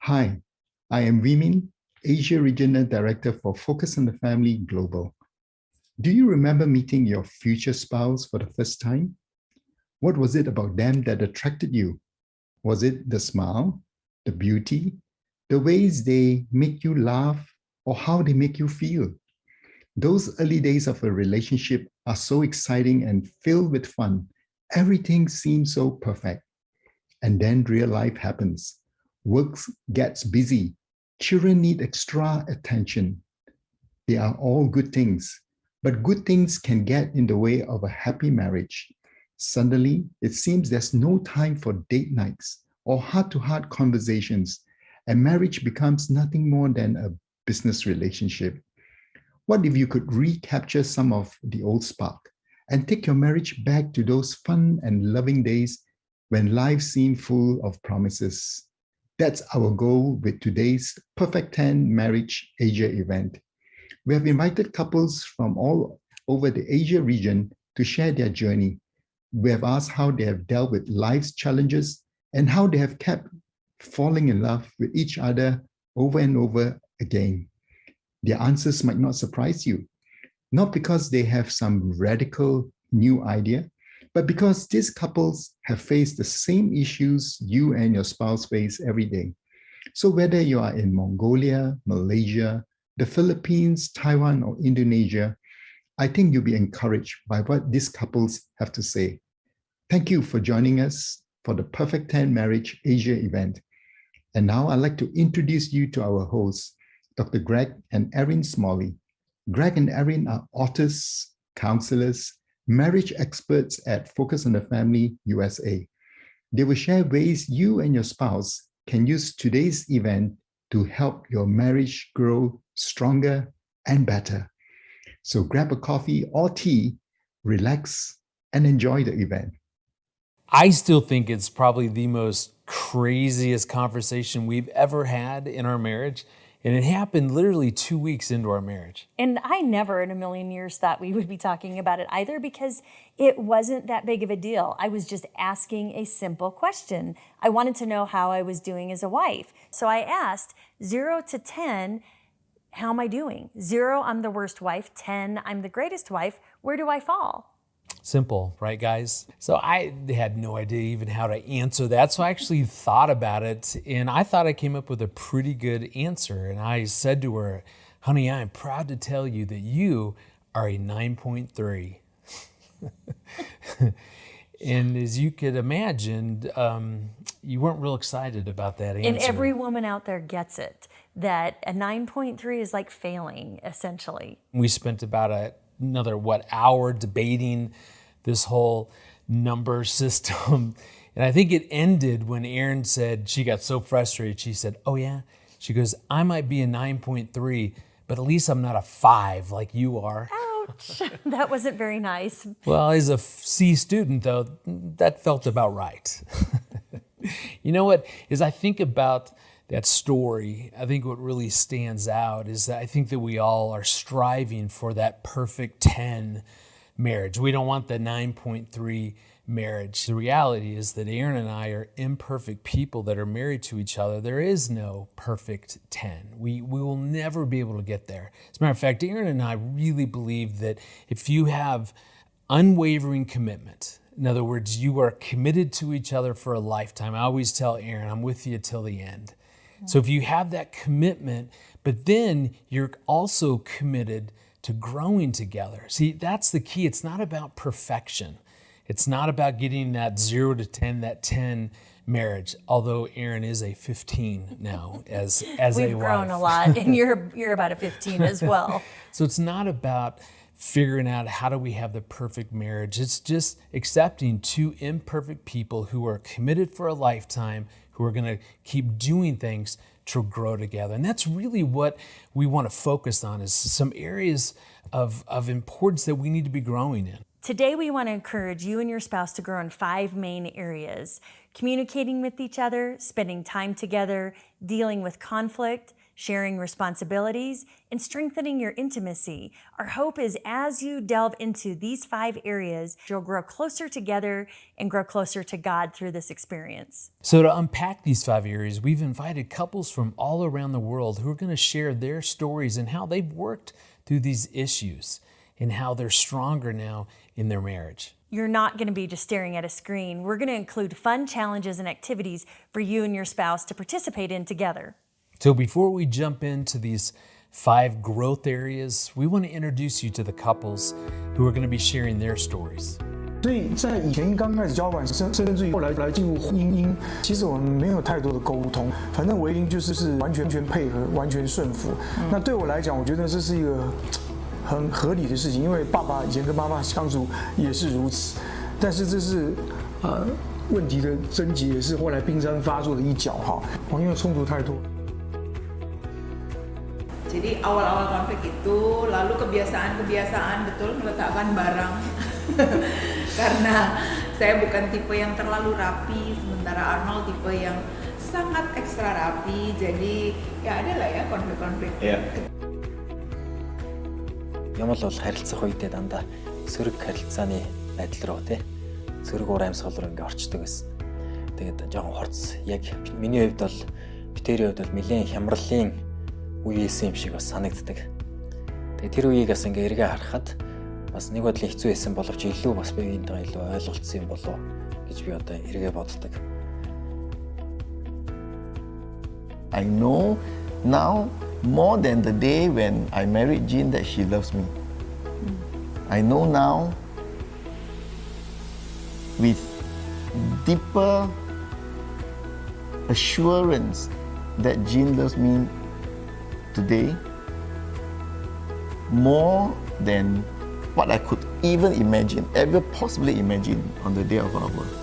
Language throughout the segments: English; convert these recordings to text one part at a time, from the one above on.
Hi, I am Wimin, Asia Regional Director for Focus on the Family Global. Do you remember meeting your future spouse for the first time? What was it about them that attracted you? Was it the smile, the beauty, the ways they make you laugh, or how they make you feel? Those early days of a relationship are so exciting and filled with fun. Everything seems so perfect. And then real life happens. Work gets busy. Children need extra attention. They are all good things, but good things can get in the way of a happy marriage. Suddenly, it seems there's no time for date nights or heart-to-heart conversations, and marriage becomes nothing more than a business relationship. What if you could recapture some of the old spark and take your marriage back to those fun and loving days when life seemed full of promises? That's our goal with today's Perfect 10 Marriage Asia event. We have invited couples from all over the Asia region to share their journey. We have asked how they have dealt with life's challenges and how they have kept falling in love with each other over and over again. Their answers might not surprise you, not because they have some radical new idea, but because these couples have faced the same issues you and your spouse face every day. So whether you are in Mongolia, Malaysia, the Philippines, Taiwan, or Indonesia, I think you'll be encouraged by what these couples have to say. Thank you for joining us for the Perfect 10 Marriage Asia event. And now I'd like to introduce you to our hosts, Dr. Greg and Erin Smalley. Greg and Erin are authors, counselors, marriage experts at Focus on the Family USA. They will share ways you and your spouse can use today's event to help your marriage grow stronger and better. So grab a coffee or tea, relax, and enjoy the event. I still think it's probably the most craziest conversation we've ever had in our marriage. And it happened literally 2 weeks into our marriage. And I never in a million years thought we would be talking about it either, because it wasn't that big of a deal. I was just asking a simple question. I wanted to know how I was doing as a wife. So I asked 0 to 10, how am I doing? 0, I'm the worst wife. 10, I'm the greatest wife. Where do I fall? Simple, right, guys? So I had no idea even how to answer that. So I actually thought about it, and I thought I came up with a pretty good answer. And I said to her, honey, I'm proud to tell you that you are a 9.3. And as you could imagine, you weren't real excited about that answer. And every woman out there gets it, that a 9.3 is like failing, essentially. We spent about another hour debating this whole number system. And I think it ended when Erin said, she got so frustrated, she said, oh yeah? She goes, I might be a 9.3, but at least I'm not a 5 like you are. Ouch, that wasn't very nice. Well, as a C student though, that felt about right. You know what, as I think about that story, I think what really stands out is that I think that we all are striving for that perfect 10 marriage. We don't want the 9.3 marriage. The reality is that Erin and I are imperfect people that are married to each other. There is no perfect 10. We will never be able to get there. As a matter of fact, Erin and I really believe that if you have unwavering commitment, in other words, you are committed to each other for a lifetime. I always tell Erin, I'm with you till the end. So if you have that commitment, but then you're also committed to growing together. See, that's the key. It's not about perfection. It's not about getting that 0 to 10, that 10 marriage, although Erin is a 15 now as a wife. We've grown a lot, and you're about a 15 as well. So it's not about figuring out how do we have the perfect marriage. It's just accepting 2 imperfect people who are committed for a lifetime, who are going to keep doing things to grow together. And that's really what we want to focus on, is some areas of importance that we need to be growing in. Today, we want to encourage you and your spouse to grow in 5 main areas: communicating with each other, spending time together, dealing with conflict, sharing responsibilities, and strengthening your intimacy. Our hope is as you delve into these 5 areas, you'll grow closer together and grow closer to God through this experience. So to unpack these 5 areas, we've invited couples from all around the world who are going to share their stories and how they've worked through these issues and how they're stronger now in their marriage. You're not going to be just staring at a screen. We're going to include fun challenges and activities for you and your spouse to participate in together. So before we jump into these 5 growth areas, we want to introduce you to the couples who are going to be sharing their stories. 所以在以前刚开始交往，甚至于后来进入婚姻，其实我们没有太多的沟通，反正唯一就是完全配合，完全顺服。那对我来讲，我觉得这是一个很合理的事情，因为爸爸以前跟妈妈相处也是如此，但是这是问题的症结，也是后来冰山发作的一角哈，因为冲突太多。Jadi awal-awal konflik itu lalu kebiasaan betul meletakkan barang karena saya bukan tipe yang terlalu rapi, sementara Arnold tipe yang sangat ekstra rapi, jadi ya ada lah ya konflik-konflik. Ямар л бол харилцах үедээ дандаа сөрөг харилцааны байдал руу сөрөг уур амьсгал руу ингээ орчдөг гэсэн. Тэгээд жоохон хорц яг миний хувьд бол битэрийн хувьд бол нэлээд хямралын үе исэн юм шиг бас санагддаг. Тэгээд тэр үеийг бас ингээ эргээ харахад бас нэг бодлын хэцүү байсан боловч илүү бас биеийнхээ илүү ойлголцсон юм болов гэж би одоо эргээ боддог. I know now more than the day when I married Jean that she loves me. I know now with deeper assurance that Jean loves me today more than what I could even imagine, ever possibly imagine on the day of our birth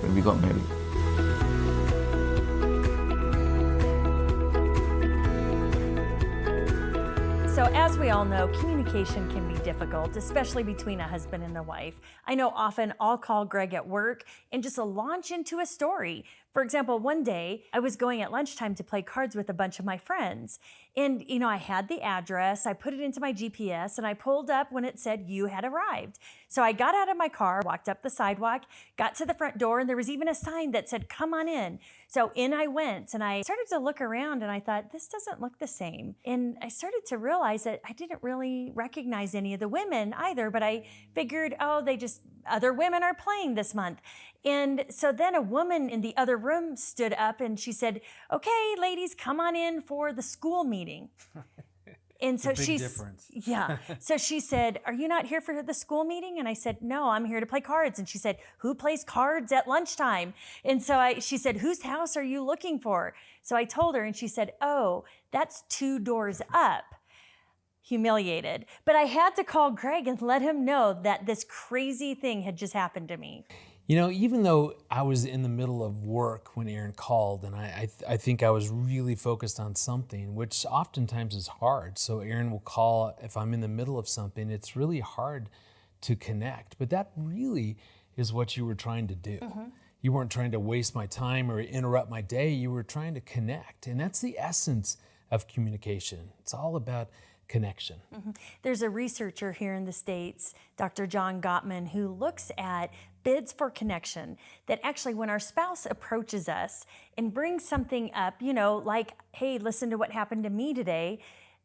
when we got married. So as we all know, communication can be difficult, especially between a husband and a wife. I know often I'll call Greg at work and just launch into a story. For example, one day I was going at lunchtime to play cards with a bunch of my friends. And, I had the address, I put it into my GPS, and I pulled up when it said you had arrived. So I got out of my car, walked up the sidewalk, got to the front door, and there was even a sign that said, come on in. So in I went, and I started to look around, and I thought, this doesn't look the same. And I started to realize that I didn't really recognize any of the women either, but I figured, other women are playing this month. And so then a woman in the other room stood up and she said, okay, ladies, come on in for the school meeting. And so so she said, are you not here for the school meeting? And I said, no, I'm here to play cards. And she said, who plays cards at lunchtime? And so she said, whose house are you looking for? So I told her and she said, oh, that's 2 doors up. Humiliated. But I had to call Greg and let him know that this crazy thing had just happened to me. Even though I was in the middle of work when Aaron called, and I think I was really focused on something, which oftentimes is hard. So Aaron will call if I'm in the middle of something. It's really hard to connect. But that really is what you were trying to do. Mm-hmm. You weren't trying to waste my time or interrupt my day. You were trying to connect. And that's the essence of communication. It's all about connection. Mm-hmm. There's a researcher here in the States, Dr. John Gottman, who looks at bids for connection, that actually when our spouse approaches us and brings something up, like, hey, listen to what happened to me today,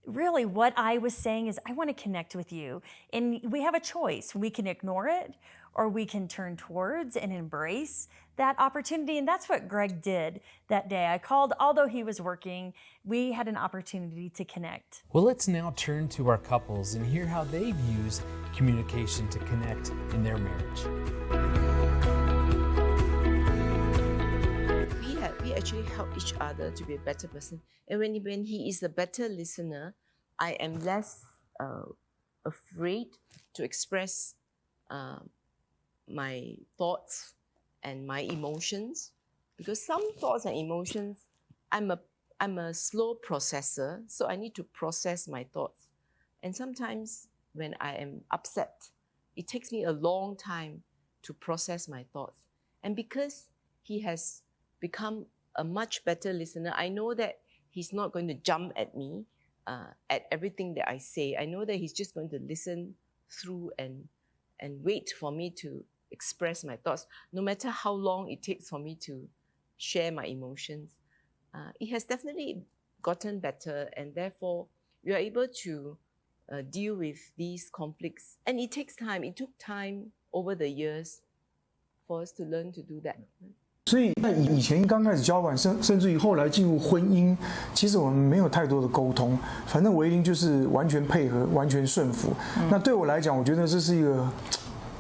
really what I was saying is I want to connect with you. And we have a choice. We can ignore it or we can turn towards and embrace that opportunity. And that's what Greg did that day. I called, although he was working, we had an opportunity to connect. Well, let's now turn to our couples and hear how they've used communication to connect in their marriage. We actually help each other to be a better person. And when he is a better listener, I am less afraid to express my thoughts and my emotions, because some thoughts and emotions, I'm a slow processor, so I need to process my thoughts. And sometimes when I am upset, it takes me a long time to process my thoughts. And because he has become a much better listener, I know that he's not going to jump at me at everything that I say. I know that he's just going to listen through and wait for me to express my thoughts, no matter how long it takes for me to share my emotions. It has definitely gotten better, and therefore we are able to deal with these conflicts. And it takes time. It took time over the years for us to learn to do that. 所以在以前刚开始交往，甚至于后来进入婚姻，其实我们没有太多的沟通，反正维林就是完全配合，完全顺服。那对我来讲，我觉得这是一个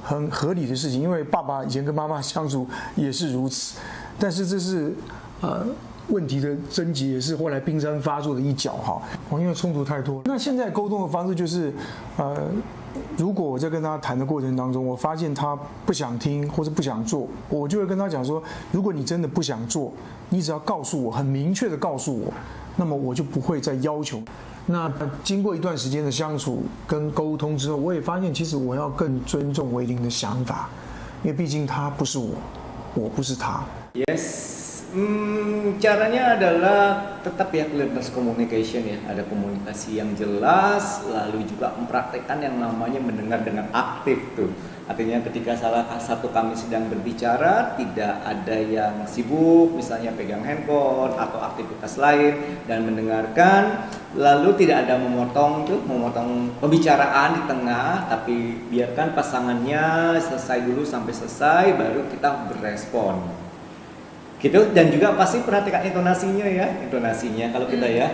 很合理的事情，因为爸爸以前跟妈妈相处也是如此。但是这是问题的症结，也是后来冰山发作的一角哈。因为冲突太多，那现在沟通的方式就是如果我在跟他谈的过程当中，我发现他不想听或者不想做，我就会跟他讲说，如果你真的不想做，你只要告诉我，很明确的告诉我，那么我就不会再要求。那经过一段时间的相处跟沟通之后，我也发现其实我要更尊重维林的想法，因为毕竟他不是我，我不是他。 Yes. Caranya adalah tetap ya clearness communication ya, ada komunikasi yang jelas, lalu juga mempraktekkan yang namanya mendengar dengan aktif tuh. Artinya ketika salah satu kami sedang berbicara, tidak ada yang sibuk, misalnya pegang handphone atau aktivitas lain dan mendengarkan, lalu tidak ada memotong pembicaraan di tengah, tapi biarkan pasangannya selesai dulu sampai selesai, baru kita berespon. Gitu, dan juga pasti perhatikan intonasinya ya, intonasinya kalau kita ya,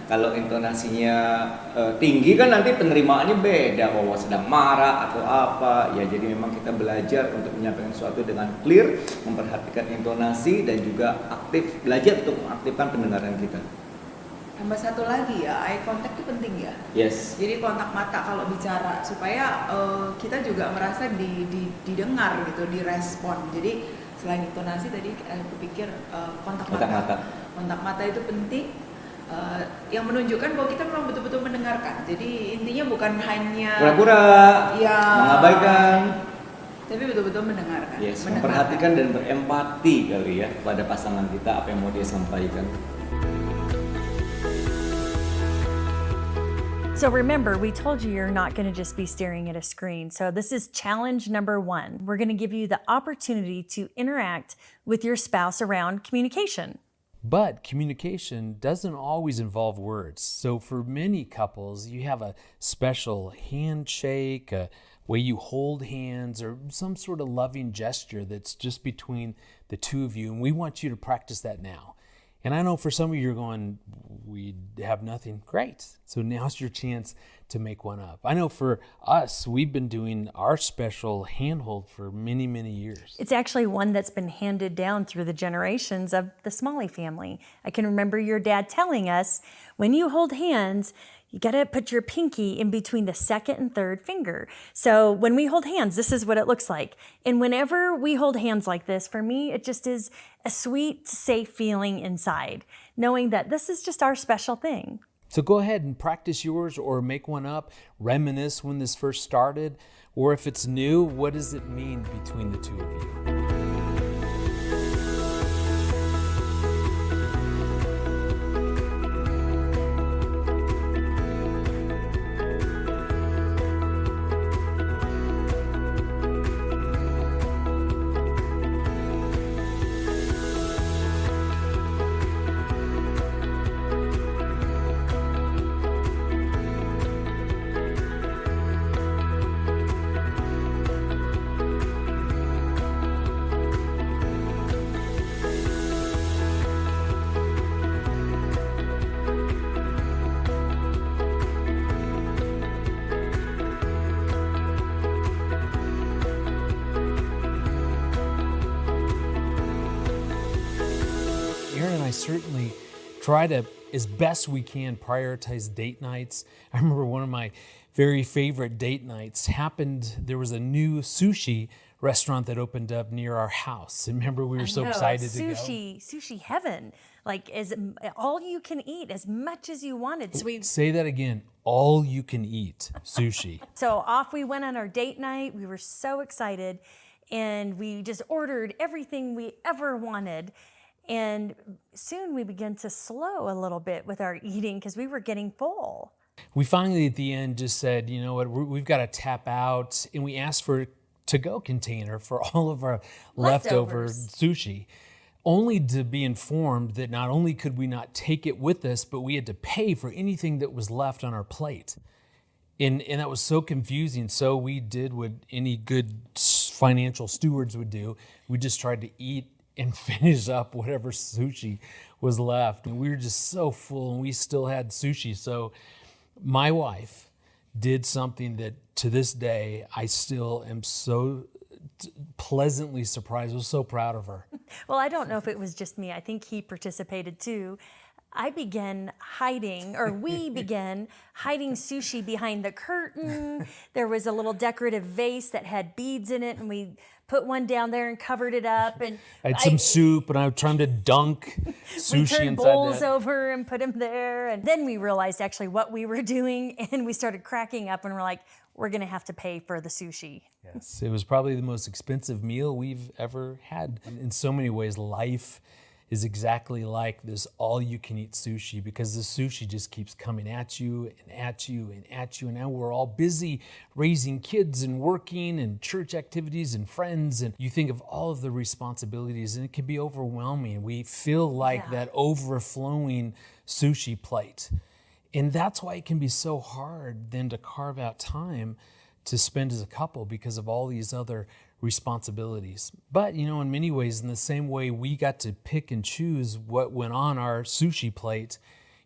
kalau intonasinya tinggi kan nanti penerimaannya beda, bahwa sedang marah atau apa ya. Jadi memang kita belajar untuk menyampaikan sesuatu dengan clear, memperhatikan intonasi dan juga aktif, belajar untuk mengaktifkan pendengaran kita. Tambah satu lagi ya, eye contact itu penting ya. Yes. Jadi kontak mata kalau bicara supaya kita juga merasa didengar gitu, direspon. Jadi selain intonasi tadi aku pikir kontak mata. Kontak mata itu penting, yang menunjukkan bahwa kita memang betul-betul mendengarkan. Jadi intinya bukan hanya pura-pura, ya, mengabaikan, tapi betul-betul mendengarkan. Yes, memperhatikan dan berempati kali ya pada pasangan kita, apa yang mau dia sampaikan. So remember, we told you you're not going to just be staring at a screen. So this is challenge number 1. We're going to give you the opportunity to interact with your spouse around communication. But communication doesn't always involve words. So for many couples, you have a special handshake, a way you hold hands, or some sort of loving gesture that's just between the two of you. And we want you to practice that now. And I know for some of you, you're going, we have nothing. Great. So now's your chance to make one up. I know for us, we've been doing our special handhold for many, many years. It's actually one that's been handed down through the generations of the Smally family. I can remember your dad telling us, when you hold hands, you got to put your pinky in between the second and third finger. So when we hold hands, this is what it looks like. And whenever we hold hands like this, for me, it just is a sweet, safe feeling inside, knowing that this is just our special thing. So go ahead and practice yours or make one up, reminisce when this first started, or if it's new, what does it mean between the two of you? Certainly try to, as best we can, prioritize date nights. I remember one of my very favorite date nights happened. There was a new sushi restaurant that opened up near our house. Remember, we were so excited to go. Sushi heaven. Like, as all you can eat, as much as you wanted. So say that again. All you can eat sushi. So off we went on our date night. We were so excited, and we just ordered everything we ever wanted. And soon we began to slow a little bit with our eating because we were getting full. We finally at the end just said, you know what, we've got to tap out, and we asked for a to-go container for all of our leftover sushi, only to be informed that not only could we not take it with us, but we had to pay for anything that was left on our plate. And that was so confusing. So we did what any good financial stewards would do. We just tried to eat and finish up whatever sushi was left. And we were just so full, and we still had sushi. So my wife did something that to this day I still am so pleasantly surprised. I was so proud of her. Well, I don't know if it was just me. I think he participated too. I began hiding, or we began hiding sushi behind the curtain. There was a little decorative vase that had beads in it, and we put one down there and covered it up. And I had some soup, and I was trying to dunk sushi we turned inside bowls that. over and put them there. And then we realized actually what we were doing, and we started cracking up, and we're like, we're going to have to pay for the sushi. Yes, it was probably the most expensive meal we've ever had. In so many ways, life is exactly like this all-you-can-eat sushi, because the sushi just keeps coming at you and at you and at you. And now we're all busy raising kids and working and church activities and friends. And you think of all of the responsibilities, and it can be overwhelming. We feel like that overflowing sushi plate. And that's why it can be so hard then to carve out time to spend as a couple because of all these other responsibilities. But, you know, in many ways, in the same way we got to pick and choose what went on our sushi plate,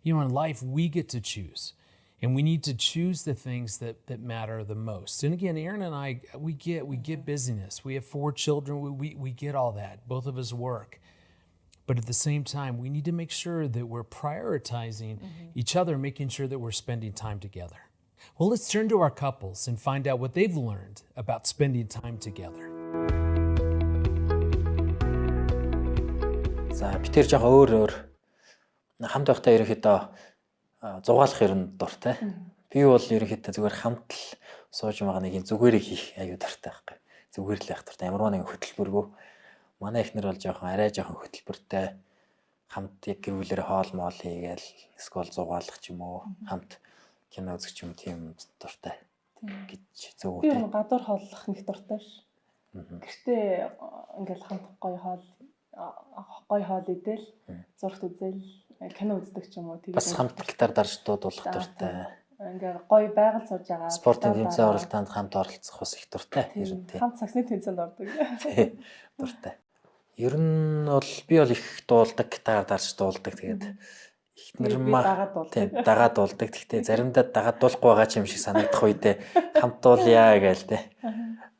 you know, in life we get to choose. And we need to choose the things that matter the most. And again, Aaron and I, we get busyness. We have 4 children. We get all that. Both of us work. But at the same time, we need to make sure that we're prioritizing each other, making sure that we're spending time together. Well, let's turn to our couples and find out what they've learned about spending time together. За бид тэр жоохон өөр хамт байхдаа ерөнхийдөө зугаалах ер нь дуртай. Би бол ерөнхийдөө зүгээр хамт л сууж байгаа нэг юм зүгээрээ хийх аюу дуртай байхгүй. Зүгээр л байх дуртай. Ямар нэгэн хөтөлбөргүй. Манай эхнэр бол арай жоохон хөтөлбөртэй. Хамт яг гэрүүлээрээ хоол моол хийгээл эсвэл зугаалах ч юм уу, хамт кино үзэх ч юм тийм дуртай. Гэж зөв үү. Би гадуур хооллох нэг дуртай ш. Гэртээ ингээл хамт гоё хоол идэл, зургт үзэл, кино үздэг ч юм уу. Бас хамт гитар дарж дуудуулах дуртай. Ингээ гоё байгаль сууж байгаа. Спортын тэмцээн оролдоонд хамт оролцох бас их дуртай. Хамт цагсны тэмцээнд ордог. Дуртай. Ер нь бол би бол их дуулдаг, гитар дарж дуулдаг. Тэгээд эхнэр дагаад дуулдаг. Гэхдээ заримдаа дагаад дуулахгүй байгаа ч юм шиг санагдах үедээ хамт дуулъя гээл тэ.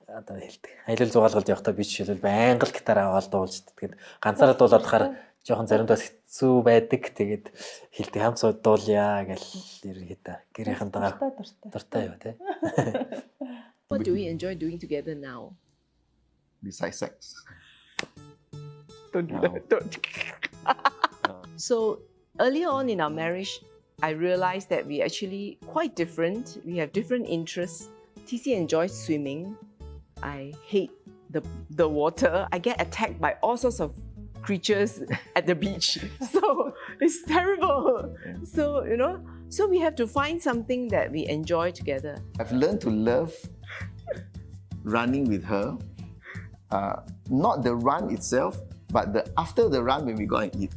Одоо хэлдэг. Аялал зугаалгалд явахдаа би жишээлбэл байнга л гитар аваад дуулж. Тэгээд ганцаараа дуулаад харахаар жоохон заримдаа хэцүү байдаг. Тэгээд хэлдэг хамт сууд дуулъя гээл ерөнхийдөө гэрийнхэндээ дуртай юу тэ. What do we enjoy doing together now? Besides sex. Don't do that. Don't. So earlier on in our marriage, I realized that we're actually quite different. We have different interests. TC enjoys swimming. I hate the water. I get attacked by all sorts of creatures at the beach. So it's terrible. So, you know, so we have to find something that we enjoy together. I've learned to love running with her. Not the run itself, but after the run when we go and eat.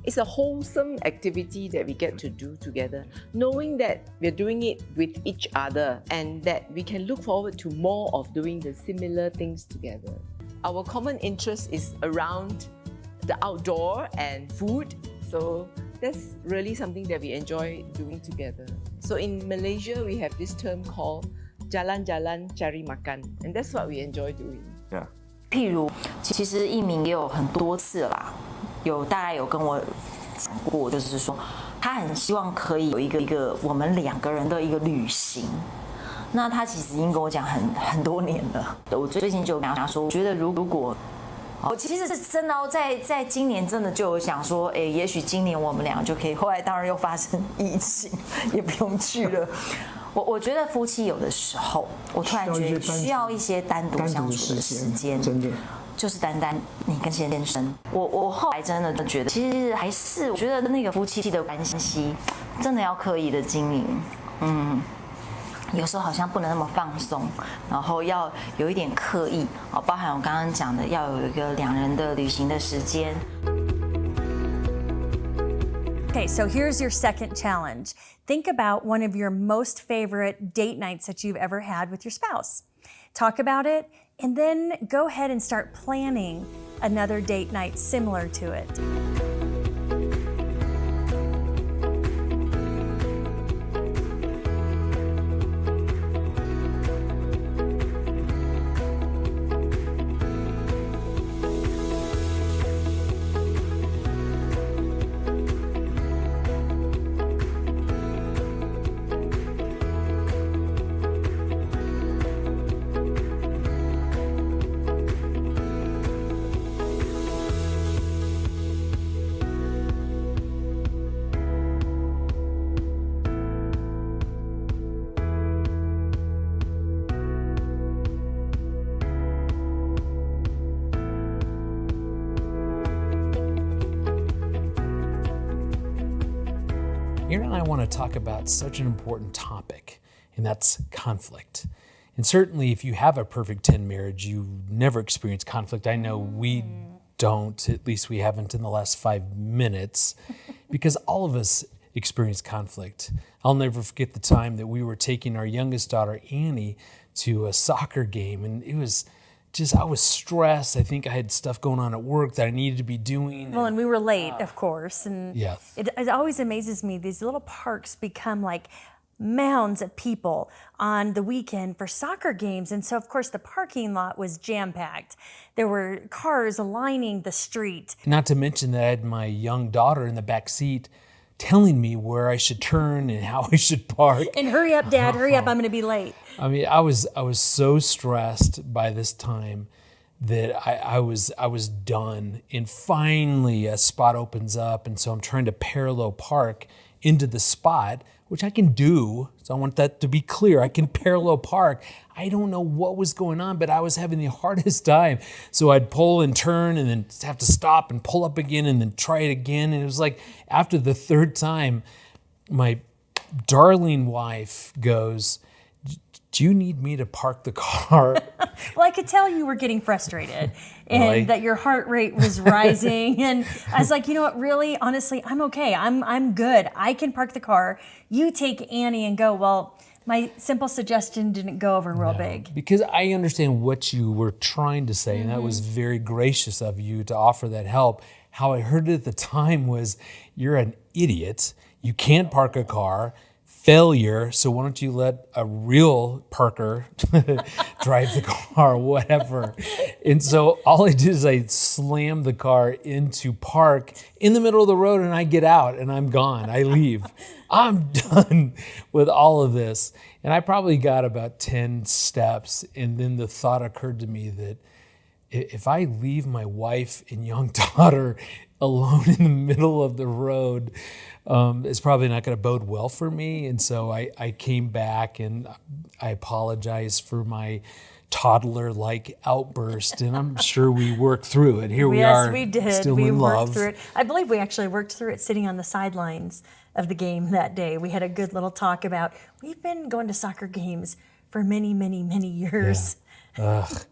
It's a wholesome activity that we get to do together, knowing that we're doing it with each other and that we can look forward to more of doing the similar things together. Our common interest is around the outdoor and food, so that's really something that we enjoy doing together. So in Malaysia, we have this term called jalan-jalan cari makan, and that's what we enjoy doing. Yeah. 譬如，其实一鸣也有很多次啦，大概有跟我讲过，就是说他很希望可以有一个我们2个人的一个旅行。那他其实已经跟我讲很多年了。我最近就跟他说，我觉得如果我其实是真的在今年真的就有想说，也许今年我们2个就可以。后来当然又发生疫情，也不用去了。我觉得夫妻有的时候，我突然觉得需要一些单独相处的时间。真的。就是单单你跟先生。我后来真的觉得，其实还是我觉得那个夫妻的关系真的要刻意的经营，有时候好像不能那么放松，然后要有一点刻意哦，包含我刚刚讲的，要有一个两人的旅行的时间。Okay, so here's your second challenge. Think about one of your most favorite date nights that you've ever had with your spouse. Talk about it, and then go ahead and start planning another date night similar to it. Aaron and I want to talk about such an important topic, and that's conflict. And certainly if you have a perfect 10 marriage, you never experience conflict. I know we don't, at least we haven't in the last 5 minutes, because all of us experience conflict. I'll never forget the time that we were taking our youngest daughter, Annie, to a soccer game, and it was I was stressed. I think I had stuff going on at work that I needed to be doing. Well, and we were late, of course. And yes. It always amazes me, these little parks become like mounds of people on the weekend for soccer games. And so, of course, the parking lot was jam-packed. There were cars lining the street. Not to mention that I had my young daughter in the back seat telling me where I should turn and how I should park. And hurry up, Dad, hurry up, I'm going to be late. I mean, I was so stressed by this time that I was done. And finally a spot opens up, and so I'm trying to parallel park into the spot, which I can do. So I want that to be clear. I can parallel park. I don't know what was going on, but I was having the hardest time. So I'd pull and turn and then have to stop and pull up again and then try it again. And it was like after the third time, my darling wife goes, "Do you need me to park the car?" Well, I could tell you were getting frustrated and Really? that your heart rate was rising. And I was like, you know what, really, honestly, I'm okay. I'm good. I can park the car. You take Annie and go. Well, my simple suggestion didn't go over real big. Because I understand what you were trying to say, and that was very gracious of you to offer that help. How I heard it at the time was, you're an idiot. You can't park a car. Failure, so why don't you let a real parker drive the car, whatever. And so all I did is I slammed the car into park in the middle of the road, and I get out and I'm gone. I leave. I'm done with all of this. And I probably got about 10 steps, and then the thought occurred to me that if I leave my wife and young daughter alone in the middle of the road, it's probably not going to bode well for me. And so I came back and I apologized for my toddler-like outburst, and I'm sure we worked through it. Here we are. Yes, we did. Still we in worked love. through it. I believe we actually worked through it sitting on the sidelines of the game that day. We had a good little talk about, we've been going to soccer games for many, many, many years. Yeah. Ugh.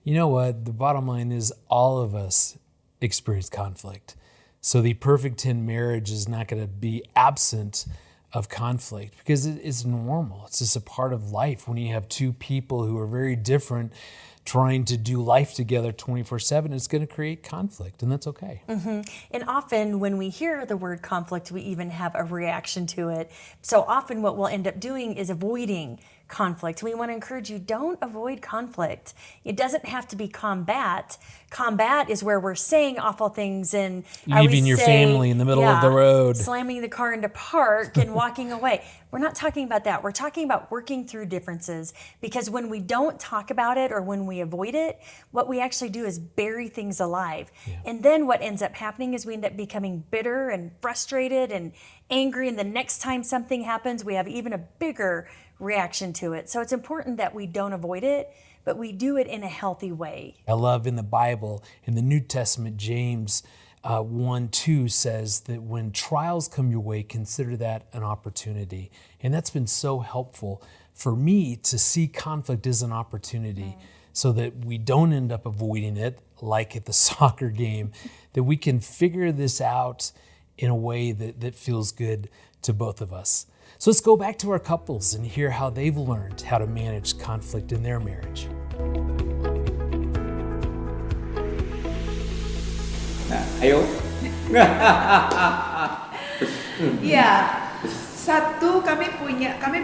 You know what? The bottom line is all of us experience conflict. So the perfect 10 marriage is not going to be absent of conflict, because it's normal. It's just a part of life when you have two people who are very different trying to do life together 24/7. It's going to create conflict, and that's okay. Mm-hmm. And often when we hear the word conflict, we even have a reaction to it. So often what we'll end up doing is avoiding conflict. We want to encourage you, don't avoid conflict. It doesn't have to be combat. Combat is where we're saying awful things and leaving your family in the middle of the road, slamming the car into park and walking away. We're not talking about that. We're talking about working through differences, because when we don't talk about it or when we avoid it, what we actually do is bury things alive. Yeah. And then what ends up happening is we end up becoming bitter and frustrated and angry, and the next time something happens, we have even a bigger reaction to it. So it's important that we don't avoid it, but we do it in a healthy way. I love in the Bible, in the New Testament, James 1:2 says that when trials come your way, consider that an opportunity. And that's been so helpful for me to see conflict as an opportunity so that we don't end up avoiding it like at the soccer game, that we can figure this out in a way that feels good to both of us. So let's go back to our couples and hear how they've learned how to manage conflict in their marriage. Nah, ayo. Ya, satu kami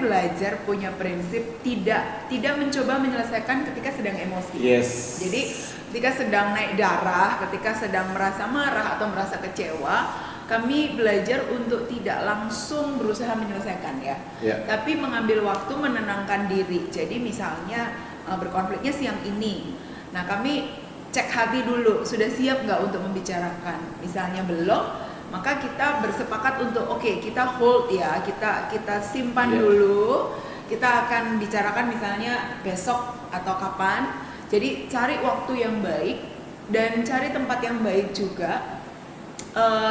belajar punya prinsip tidak mencoba menyelesaikan ketika sedang emosi. Yes. Jadi ketika sedang naik darah, ketika sedang merasa marah atau merasa kecewa, kami belajar untuk tidak langsung berusaha menyelesaikan ya. Tapi mengambil waktu menenangkan diri. Jadi misalnya berkonfliknya siang ini. Nah, kami cek hati dulu, sudah siap nggak untuk membicarakan? Misalnya belum, maka kita bersepakat untuk kita hold ya, kita simpan dulu. Kita akan bicarakan misalnya besok atau kapan. Jadi cari waktu yang baik dan cari tempat yang baik juga.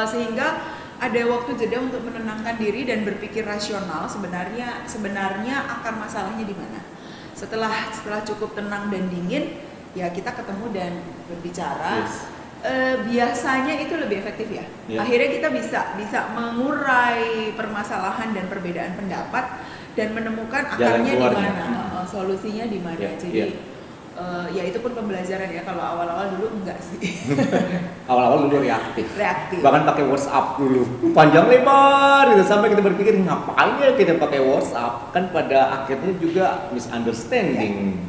Sehingga ada waktu jeda untuk menenangkan diri dan berpikir rasional sebenarnya akar masalahnya di mana. Setelah cukup tenang dan dingin, ya kita ketemu dan berbicara. Biasanya itu lebih efektif ya. Akhirnya kita bisa mengurai permasalahan dan perbedaan pendapat dan menemukan akarnya di mana, solusinya di mana. Jadi ya itu pun pembelajaran ya, kalau awal-awal dulu enggak sih. Awal-awal dulu reaktif. Bahkan pakai WhatsApp dulu. Panjang lebar gitu sampai kita berpikir ngapain ya kita pakai WhatsApp? Kan pada akhirnya juga misunderstanding.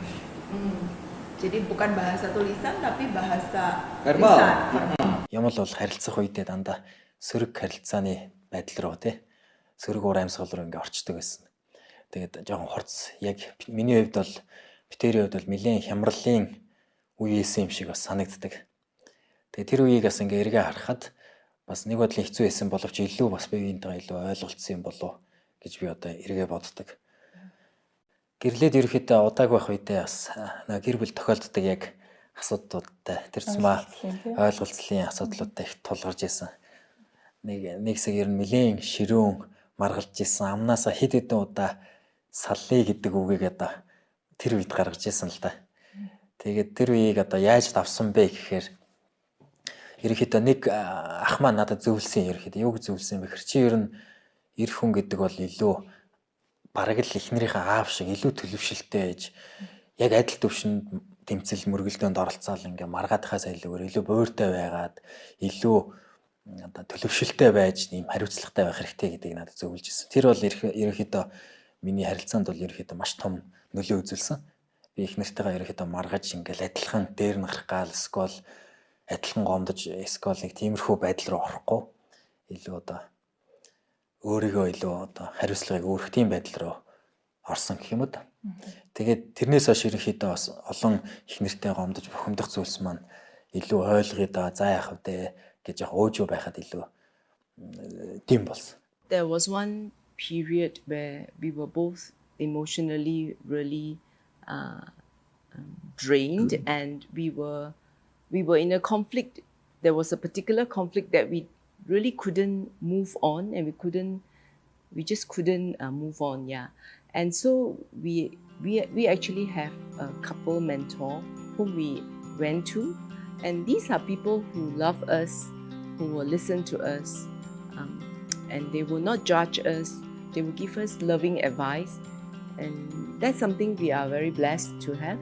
Jadi bukan bahasa tulisan tapi bahasa verbal. Ямар л бол харилцах үедээ дандаа сөрөг харилцааны байдал руу сөрөг уур амьсгал руу ингээ орчдөг гэсэн. Тэгээд жоохон хорц яг миний хувьд бол битэрийн хувьд бол нэлээд хямралын үе исэн юм шиг бас санагддаг. Тэгээ тэр үеийг бас ингээ эргээ харахад бас нэг бодлын хэцүү байсан боловч илүү бас биеийнхээ илүү ойлголцсон юм болов гэж би одоо эргээ боддог. Гэрлээд ерөөхдөө удааг байх үедээ бас гэр бүл тохиолддог яг асуудлуудтай тэр зама ойлголцлын асуудлуудтай их тулгарч исэн. Нэг хэсэг ер нь нэлээд ширүүн маргалж исэн. Амнаасаа хэд хэдэн удаа саллий гэдэг үгийг одоо тэр үед гаргаж ирсэн л да. Тэгээд тэр үеийг одоо яаж давсан бэ гэхээр ерөөхдөө нэг ах маань надад зөвлөсөн ерөөхдөө юуг зөвлөсөн бэ гэхээр чи ер нь эр хүн гэдэг бол илүү бараг л эхнэрийнхээ аав шиг илүү төлөвшөлтэй байж яг адил төвшөнд тэмцэл мөргөлдөөнд оролцоол ингээ маргаадахаас илүүгээр илүү буйртай байгаад илүү одоо төлөвшөлтэй байж ийм хариуцлагатай байх хэрэгтэй гэдгийг надад зөвлөж ирсэн. Тэр бол ерөөхдөө миний харилцаанд бол ерөөхдөө маш том нөлөө үзүүлсэн. Би их нартайгаа ерөөхдөө маргаж ингээл адилхан дээр нь гарах гал эсвэл адилхан гомдож эсвэл нэг тиймэрхүү байдал руу орохгүй илүү одоо өөрийгөө илүү одоо хариуцлагыг өөрөх тийм байдал руу орсон гэх юм уу. Тэгээд тэрнээс хойш ерөөхдөө бас олон их нарттай гомдож бухимдах зүйлс маань илүү ойлгоё да за яах вэ гэж яг өөжөө байхад илүү тийм болсон. There was one period where we were both emotionally really drained, and we were in a conflict. There was a particular conflict that we really couldn't move on, and we just couldn't move on. Yeah, and so we actually have a couple mentor whom we went to, and these are people who love us, who will listen to us, and they will not judge us. They will give us loving advice, and that's something we are very blessed to have.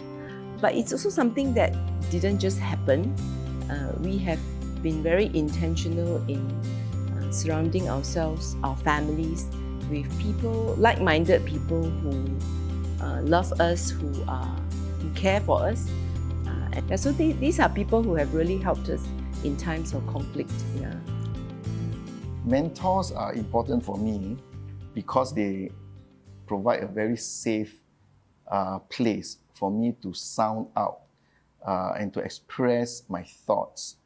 But it's also something that didn't just happen. We have been very intentional in surrounding ourselves, our families, with people, like-minded people who love us, who care for us. And so these are people who have really helped us in times of conflict. Yeah. Mentors are important for me because they provide a very safe place for me to sound out and to express my thoughts,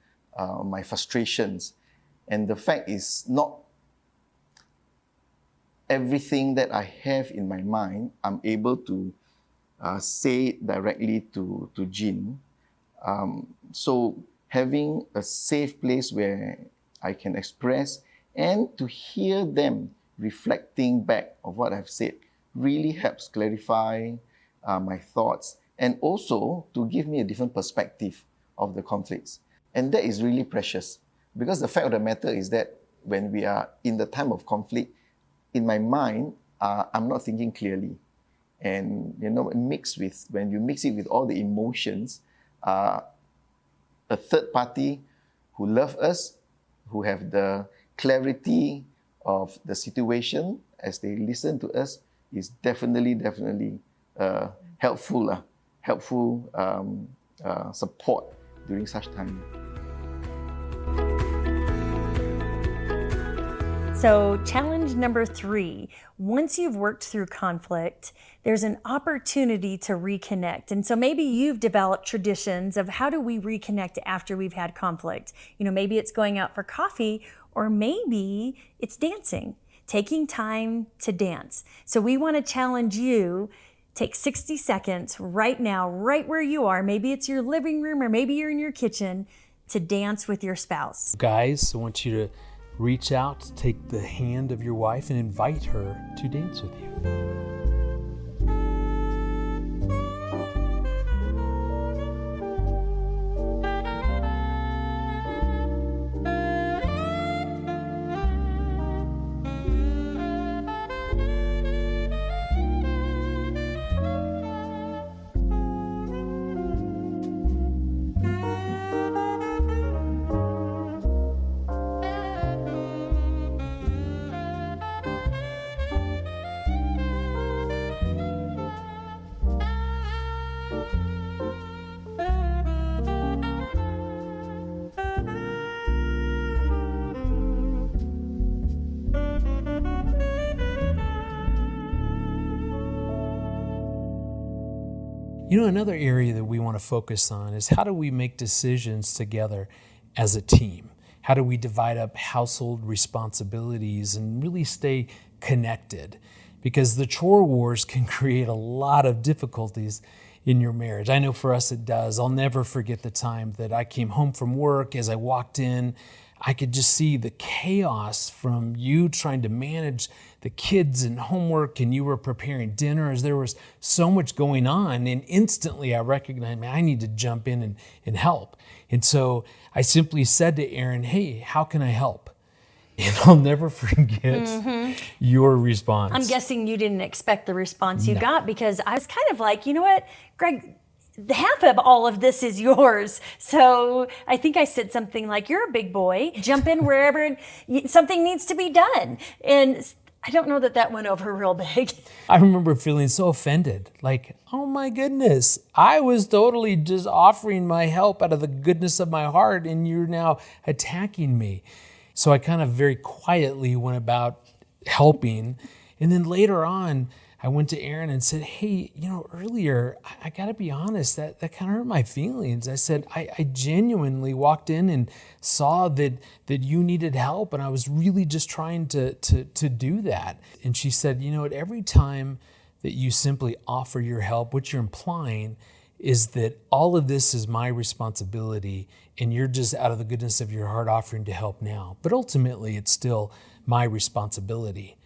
my frustrations. And the fact is, not everything that I have in my mind, I'm able to say it directly to Jean. So having a safe place where I can express and to hear them reflecting back of what I've said really helps clarify my thoughts and also to give me a different perspective of the conflicts. And that is really precious because the fact of the matter is that when we are in the time of conflict, in my mind, I'm not thinking clearly. And when you mix it with all the emotions, a third party who love us, who have the clarity of the situation as they listen to us, is definitely helpful support during such time. So challenge number 3, once you've worked through conflict, there's an opportunity to reconnect. And so maybe you've developed traditions of how do we reconnect after we've had conflict? Maybe it's going out for coffee, or maybe it's dancing, taking time to dance. So we want to challenge you, take 60 seconds right now, right where you are. Maybe it's your living room or maybe you're in your kitchen, to dance with your spouse. Guys, I want you to reach out, take the hand of your wife, and invite her to dance with you. Another area that we want to focus on is how do we make decisions together as a team? How do we divide up household responsibilities and really stay connected? Because the chore wars can create a lot of difficulties in your marriage. I know for us it does. I'll never forget the time that I came home from work. As I walked in, I could just see the chaos from you trying to manage the kids and homework, and you were preparing dinner as there was so much going on. And instantly I recognized, I need to jump in and help. And so I simply said to Aaron, hey, how can I help? And I'll never forget your response. I'm guessing you didn't expect the response you got, because I was kind of like, you know what, Greg, half of all of this is yours. So I think I said something like, you're a big boy, jump in wherever something needs to be done. And I don't know that went over real big. I remember feeling so offended, like, oh my goodness, I was totally just offering my help out of the goodness of my heart, and you're now attacking me. So I kind of very quietly went about helping. And then later on, I went to Aaron and said, hey, earlier, I got to be honest, that kind of hurt my feelings. I said, I genuinely walked in and saw that you needed help, and I was really just trying to do that. And she said, every time that you simply offer your help, what you're implying is that all of this is my responsibility, and you're just out of the goodness of your heart offering to help now. But ultimately, it's still my responsibility.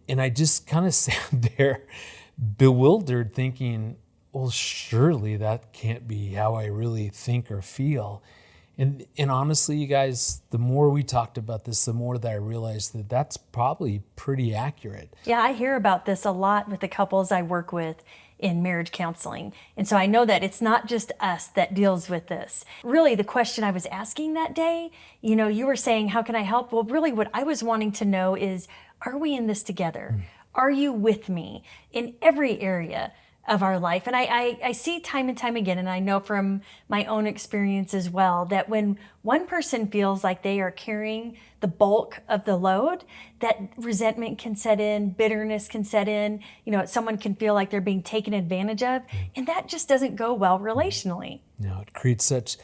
And I just kind of sat there bewildered thinking, well, surely that can't be how I really think or feel. And honestly, you guys, the more we talked about this, the more that I realized that that's probably pretty accurate. Yeah, I hear about this a lot with the couples I work with in marriage counseling. And so I know that it's not just us that deals with this. Really, the question I was asking that day, you were saying, how can I help? Well, really what I was wanting to know is, are we in this together? Are you with me in every area of our life? And I see time and time again, and I know from my own experience as well, that when one person feels like they are carrying the bulk of the load, that resentment can set in, bitterness can set in, someone can feel like they're being taken advantage of, and that just doesn't go well relationally. No, it creates such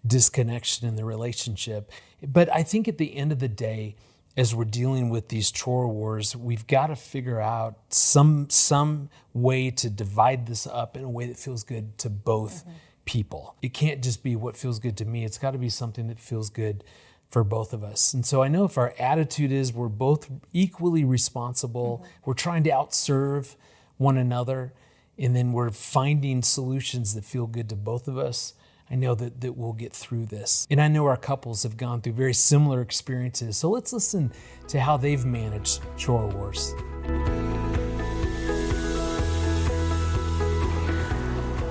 disconnection in the relationship. But I think at the end of the day, as we're dealing with these chore wars, we've got to figure out some way to divide this up in a way that feels good to both people. It can't just be what feels good to me. It's got to be something that feels good for both of us. And so I know if our attitude is we're both equally responsible, we're trying to outserve one another, and then we're finding solutions that feel good to both of us, I know that we'll get through this. And I know our couples have gone through very similar experiences. So let's listen to how they've managed chore wars.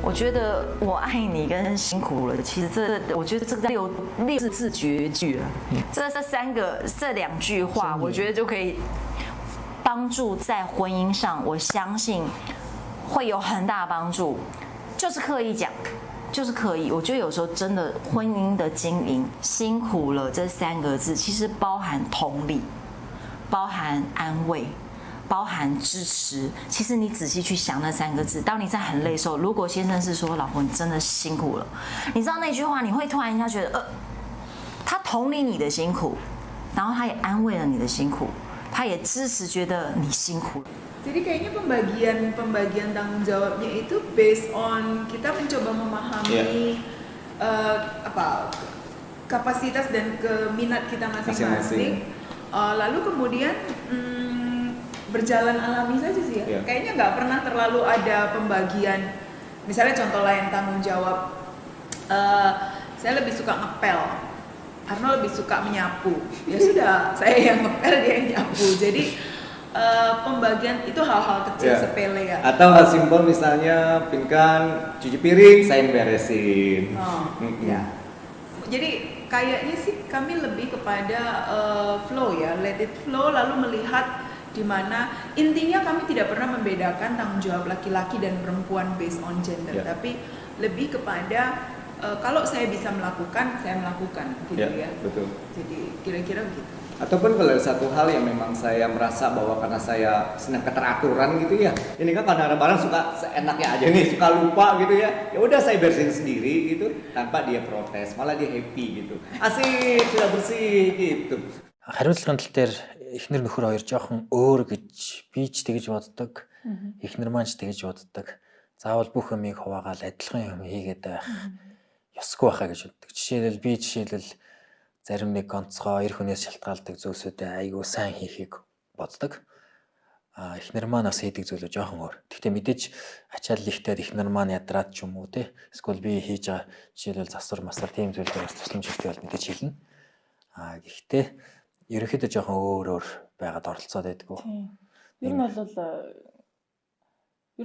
我觉得我爱你跟辛苦了，其实我觉得这个六字绝句了。这两句话，我觉得就可以帮助在婚姻上，我相信会有很大的帮助。就是刻意讲。就是可以，我觉得有时候真的婚姻的经营辛苦了这3个字，其实包含同理，包含安慰，包含支持。其实你仔细去想那3个字，当你在很累的时候，如果先生是说老婆你真的辛苦了，你知道那句话你会突然一下觉得他同理你的辛苦，然后他也安慰了你的辛苦，他也支持觉得你辛苦了。Jadi kayaknya pembagian tanggung jawabnya itu based on kita mencoba memahami kapasitas dan keminat kita masing-masing. Lalu kemudian berjalan alami saja sih ya. Kayaknya nggak pernah terlalu ada pembagian. Misalnya contoh lain tanggung jawab. Saya lebih suka ngepel. Arno lebih suka menyapu. Ya sudah, saya yang ngepel dia yang nyapu. Jadi pembagian itu hal-hal kecil sepele ya. Atau hal simpel misalnya Pinkan cuci piring, saya yang beresin. Ya. Jadi kayaknya sih kami lebih kepada flow ya, let it flow, lalu melihat di mana intinya kami tidak pernah membedakan tanggung jawab laki-laki dan perempuan based on gender, tapi lebih kepada kalau saya bisa melakukan, saya melakukan gitu ya. Betul. Jadi kira-kira begitu. Ataupun kalau satu hal yang memang saya merasa bahwa karena saya senang keteraturan gitu ya, ini kan kadang-kadang suka seenaknya aja nih, suka lupa gitu ya, ya udah saya bersihin sendiri gitu tanpa dia protes, malah dia happy gitu, asik sudah bersih gitu. Хариуцлагын тал дээр эхнэр нөхөр хоёр жоохон өөр гэж би ч тэгж боддог, эхнэр маань ч тэгж боддог. Заавал бүх юмыг хуваагаал адилхан юм хийгээд байх ёсгүй байхаа гэж боддог. Жишээлбэл зарим нэг ганцгой эр хүнээс шалтгаалдаг зүйлсүүдээ айгүй сайн хийхийг боддог. Эхнэр маань бас хийдэг зүйлөө жоохон өөр. Гэхдээ мэдээж ачаал ихтэй эхнэр маань ядраад ч юм уу те. Эсвэл би хийж байгаа жишээлбэл засвар масар тийм зүйлээр бас тусламжтай бол мэдээж хийлнэ. Гэхдээ ерөнхийдөө жоохон өөр байгаад оролцоод байдгүй. Ер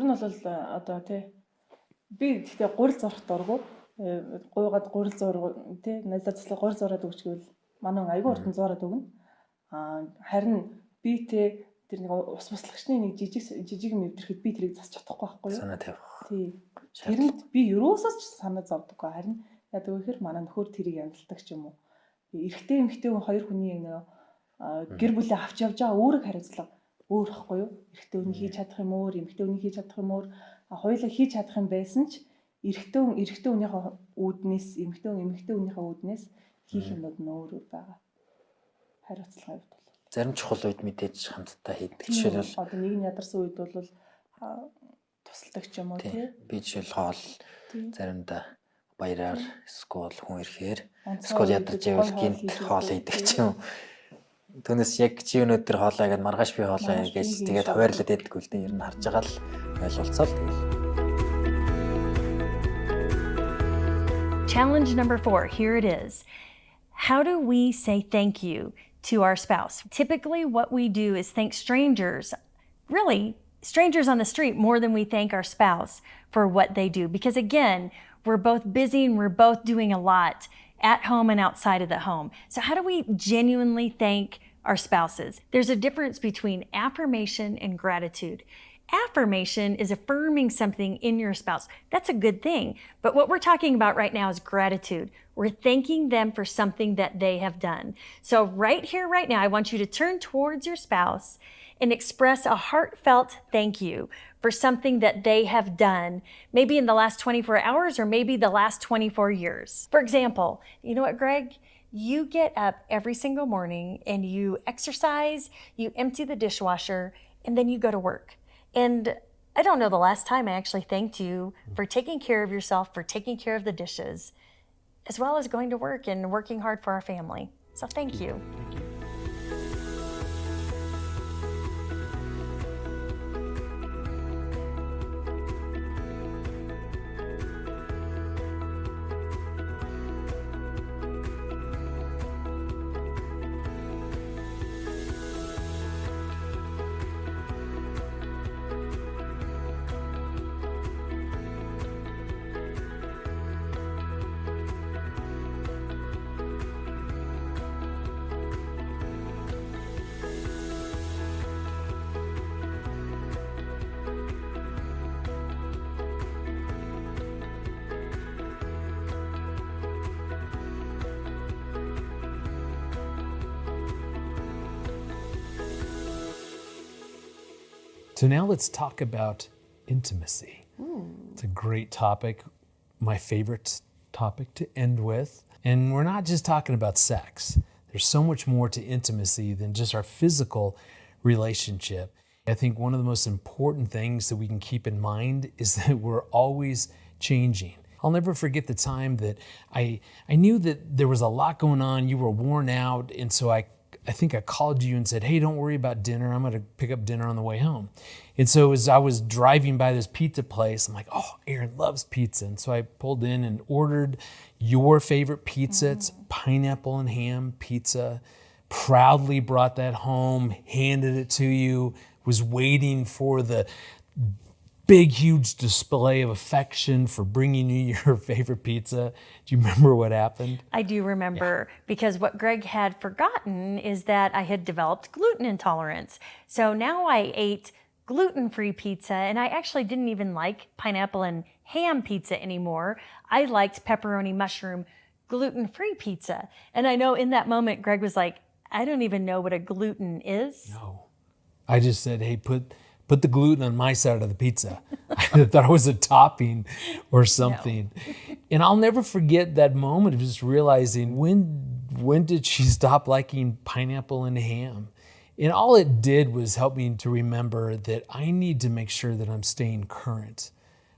нь бол одоо тий би гэхдээ гурил зорох дурггүй. Гуйгаад гурил зураг тий надад цэцлэг гурил зураад өгч гэвэл манай айгүй уртан зураад өгнө. Харин би тэр нэг ус буслагчны нэг жижиг мэвдрэхэд би тэрийг засч чадахгүй байхгүй юу? Санаа тавих. Тий. Тэрэнд би юусаас ч санаа зовдөггүй. Харин яадаг вэ гэхээр манай нөхөр тэрийг амжилтдаг ч юм уу. Эрэгтэй эмэгтэй хоёр хүний нэг гэр бүлээ авч явж байгаа өөрөг хариуцлага өөр байхгүй юу? Эрэгтэй хүний хийж чадах юм өөр, эмэгтэй хүний хийж чадах юм өөр. Хоёулаа хийж чадах юм байсан ч эрэгтэй хүнийхээ үүднээс эмэгтэй хүнийхээ үүднээс хийх юмуд нь өөр байгаа. Хариуцлагын хувьд бол зарим чухал үед мэдээж хамтдаа хийдэг. Жишээлбэл одоо нэг нь ядарсан үед бол тусалдаг ч юм уу тий. Би жишээл хоол заримдаа баяраар скол хүн ирэхээр скол ядарч байвал гинт хоол хийдэг ч юм. Түүнээс яг чи өнөөдөр хоолоо гэж маргааш би хоолоо гэж тэгээд хуваарлаад байдаггүй л дээ. Ер нь харж байгаа л ойлголцоо л тэгэл. Challenge number 4, here it is. How do we say thank you to our spouse? Typically, what we do is thank strangers, really strangers on the street, more than we thank our spouse for what they do. Because again, we're both busy and we're both doing a lot at home and outside of the home. So how do we genuinely thank our spouses? There's a difference between affirmation and gratitude. Affirmation is affirming something in your spouse. That's a good thing. But what we're talking about right now is gratitude. We're thanking them for something that they have done. So right here, right now, I want you to turn towards your spouse and express a heartfelt thank you for something that they have done, maybe in the last 24 hours or maybe the last 24 years. For example, you know what, Greg? you get up every single morning and you exercise, you empty the dishwasher, and then you go to work. And I don't know the last time I actually thanked you for taking care of yourself, for taking care of the dishes, as well as going to work and working hard for our family. So thank you. Thank you. So now let's talk about intimacy. It's a great topic, my favorite topic to end with. And we're not just talking about sex. There's so much more to intimacy than just our physical relationship. I think one of the most important things that we can keep in mind is that we're always changing. I'll never forget the time that I knew that there was a lot going on, you were worn out, and so I think I called you and said, hey, don't worry about dinner. I'm going to pick up dinner on the way home. And so as I was driving by this pizza place, I'm like, oh, Aaron loves pizza. And so I pulled in and ordered your favorite pizza. It's pineapple and ham pizza. Proudly brought that home, handed it to you, was waiting for the big, huge display of affection for bringing you your favorite pizza. Do you remember what happened? I do remember, because what Greg had forgotten is that I had developed gluten intolerance. So now I ate gluten-free pizza, and I actually didn't even like pineapple and ham pizza anymore. I liked pepperoni mushroom gluten-free pizza. And I know in that moment, Greg was like, I don't even know what a gluten is. No. I just said, hey, put the gluten on my side of the pizza. I thought it was a topping or something. No. And I'll never forget that moment of just realizing when did she stop liking pineapple and ham? And all it did was help me to remember that I need to make sure that I'm staying current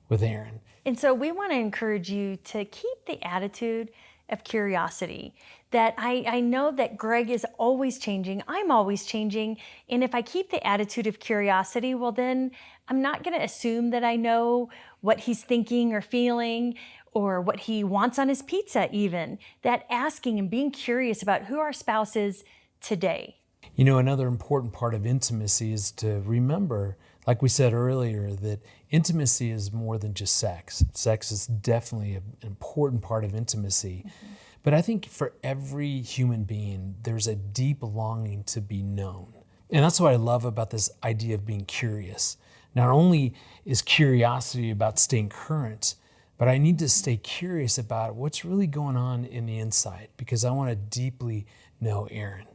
with Aaron. And so we want to encourage you to keep the attitude of curiosity, that I know that Greg is always changing, I'm always changing, and if I keep the attitude of curiosity, well then I'm not going to assume that I know what he's thinking or feeling or what he wants on his pizza even. That asking and being curious about who our spouse is today. You know, another important part of intimacy is to remember, like we said earlier, that intimacy is more than just sex. Sex is definitely an important part of intimacy. Mm-hmm. But I think for every human being, there's a deep longing to be known. And that's what I love about this idea of being curious. Not only is curiosity about staying current, but I need to stay curious about what's really going on in the inside, because I want to deeply know Aaron.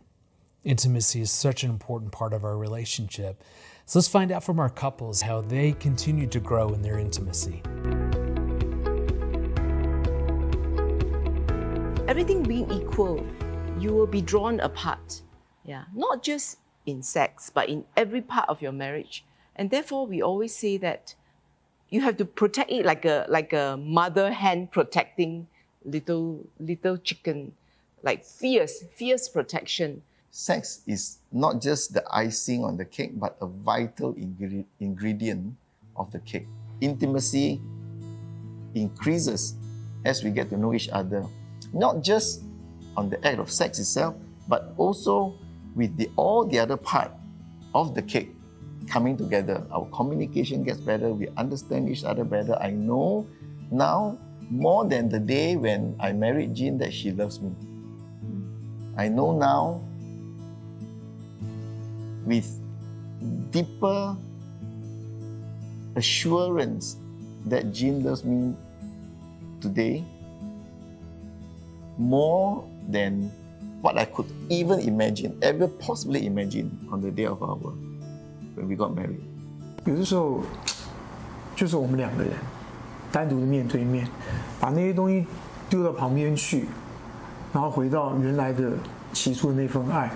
Intimacy is such an important part of our relationship. So let's find out from our couples how they continue to grow in their intimacy. Everything being equal, you will be drawn apart. Yeah, not just in sex, but in every part of your marriage. And therefore, we always say that you have to protect it like a mother hen protecting little chicken, like fierce protection. Sex is not just the icing on the cake, but a vital ingredient of the cake. Intimacy increases as we get to know each other, not just on the act of sex itself, but also with all the other part of the cake coming together. Our communication gets better, we understand each other better. I know now more than the day when I married Jean that she loves me. I know now with deeper assurance that Jean loves me today more than what I could even imagine, ever possibly imagine on the day of when we got married. 有的时候就是我们两个人单独的面对面，把那些东西丢到旁边去，然后回到原来的起初的那份爱。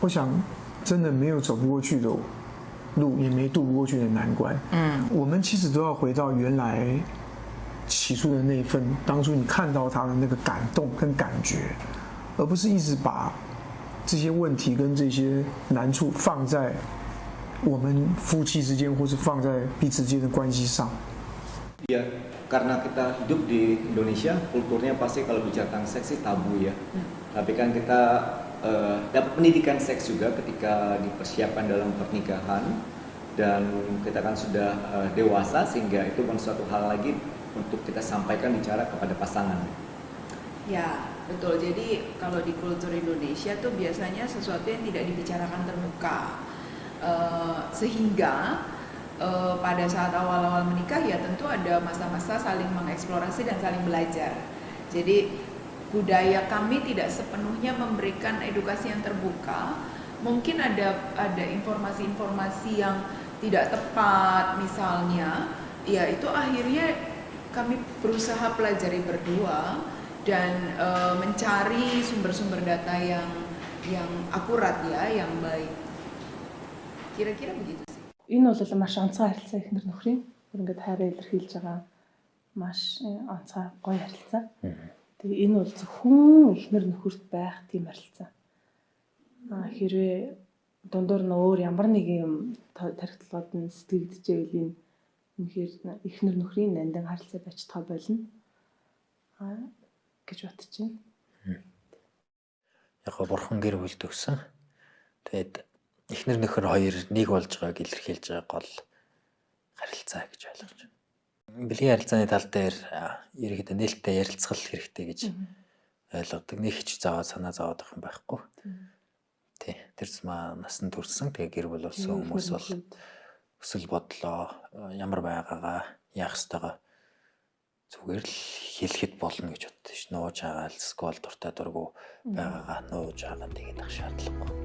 我想，真的没有走不过去的路，也没渡不过去的难关。我们其实都要回到原来起初的那份，当初你看到他的那个感动跟感觉，而不是一直把这些问题跟这些难处放在我们夫妻之间，或是放在彼此之间的关系上。Ya, karena kita hidup di Indonesia, kulturnya pasti kalau bicara tentang seks sih tabu ya. Tapi kan kita dapat pendidikan seks juga ketika dipersiapkan dalam pernikahan, dan kita kan sudah dewasa sehingga itu bukan suatu hal lagi untuk kita sampaikan bicara kepada pasangan. Ya, betul. Jadi kalau di kultur Indonesia tuh biasanya sesuatu yang tidak dibicarakan terbuka, sehingga pada saat awal-awal menikah ya tentu ada masa-masa saling mengeksplorasi dan saling belajar. Jadi budaya kami tidak sepenuhnya memberikan edukasi yang terbuka. Mungkin ada informasi-informasi yang tidak tepat misalnya, ya itu akhirnya kami berusaha pelajari berdua dan mencari sumber-sumber data yang akurat ya, yang baik. Kira-kira begitu sih. Энэ бол маш онцгой харилцаа эхнэр нөхрийн ингээд хайраа илэрхийлж байгаа маш онцгой гоё харилцаа. Тэгээ энэ бол зөвхөн эхнэр нөхөрт байх тийм харилцаа. Хэрвээ дундуур нь өөр ямар нэг юм тархитлогод нь сэтгэгдчихэвэл энэ үнэхээр эхнэр нөхрийн нандин харилцаа байж тоо болно гэж бодож байна. Яг бурхан гэр бүл төгсөн. Тэгээд эхнэр нөхөр хоёр нэг болж байгааг илэрхийлж байгаа гол харилцаа гэж ойлгож байна. Бэлгийн харилцааны тал дээр ерөөдөө нээлттэй ярилцгал хэрэгтэй гэж ойлгодог. Нэг ч заавал санаа зовоод авах юм байхгүй. Тий. Тэр зама насан турсан тэгээ гэр бүл болсон хүмүүс бол өсөл бодлоо ямар байгаагаа яах ёстойгоо зүгээр л хэлэхэд болно гэж боддоо ш. Нууж агаал скол дуртай дургу байгаагаа нууж агаад тэгээд ах шаардлагагүй.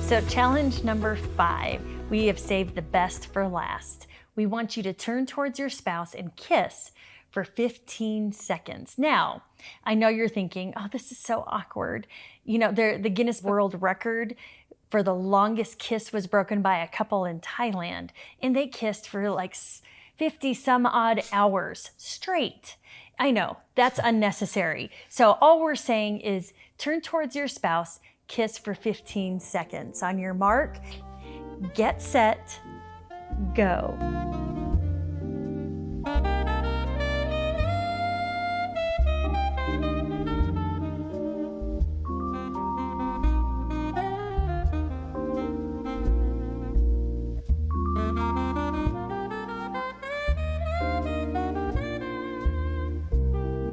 So challenge number 5, we have saved the best for last. We want you to turn towards your spouse and kiss for 15 seconds. Now, I know you're thinking, oh, this is so awkward. You know, the Guinness World Record for the longest kiss was broken by a couple in Thailand, and they kissed for like 50 some odd hours straight. I know, that's unnecessary. So all we're saying is turn towards your spouse, kiss for 15 seconds. On your mark, get set, go.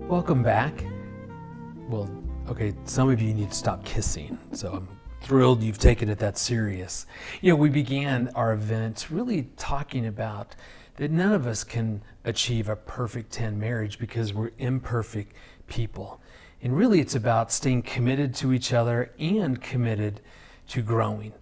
Welcome back. Well, okay, some of you need to stop kissing, so I'm thrilled you've taken it that serious. You know, we began our event really talking about that none of us can achieve a perfect 10 marriage because we're imperfect people. And really it's about staying committed to each other and committed to growing.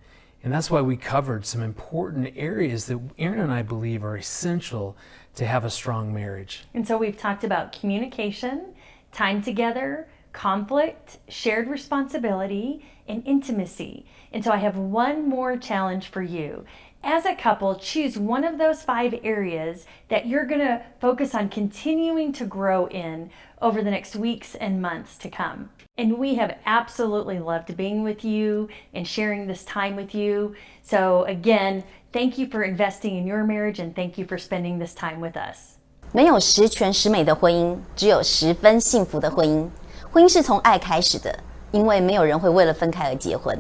And that's why we covered some important areas that Aaron and I believe are essential to have a strong marriage. And so we've talked about communication, time together, conflict, shared responsibility, and intimacy. And so I have one more challenge for you. As a couple, choose one of those 5 areas that you're going to focus on continuing to grow in over the next weeks and months to come. And we have absolutely loved being with you and sharing this time with you. So again, thank you for investing in your marriage and thank you for spending this time with us. 没有十全十美的婚姻，只有10分幸福的婚姻。婚姻是从爱开始的，因为没有人会为了分开而结婚。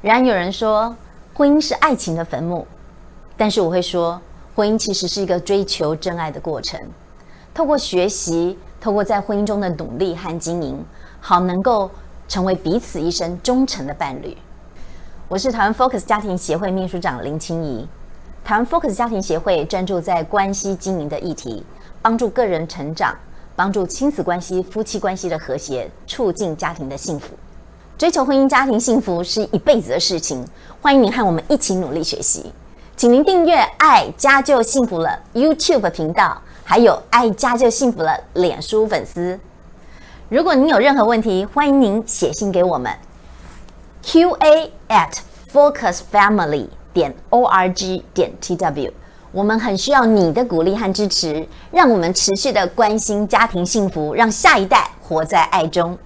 然而有人说，婚姻是爱情的坟墓，但是我会说，婚姻其实是一个追求真爱的过程。透过学习，透过在婚姻中的努力和经营，好能够成为彼此一生忠诚的伴侣。我是台湾 FOCUS 家庭协会秘书长林清怡。台湾 FOCUS 家庭协会专注在关系经营的议题，帮助个人成长，帮助亲子关系、夫妻关系的和谐，促进家庭的幸福。追求婚姻家庭幸福是一辈子的事情，欢迎您和我们一起努力学习。请您订阅爱家就幸福了 YouTube 频道还有爱家就幸福了脸书粉丝。如果您有任何问题，欢迎您写信给我们 qa@focusfamily.org.tw。我们很需要你的鼓励和支持，让我们持续的关心家庭幸福，让下一代活在爱中。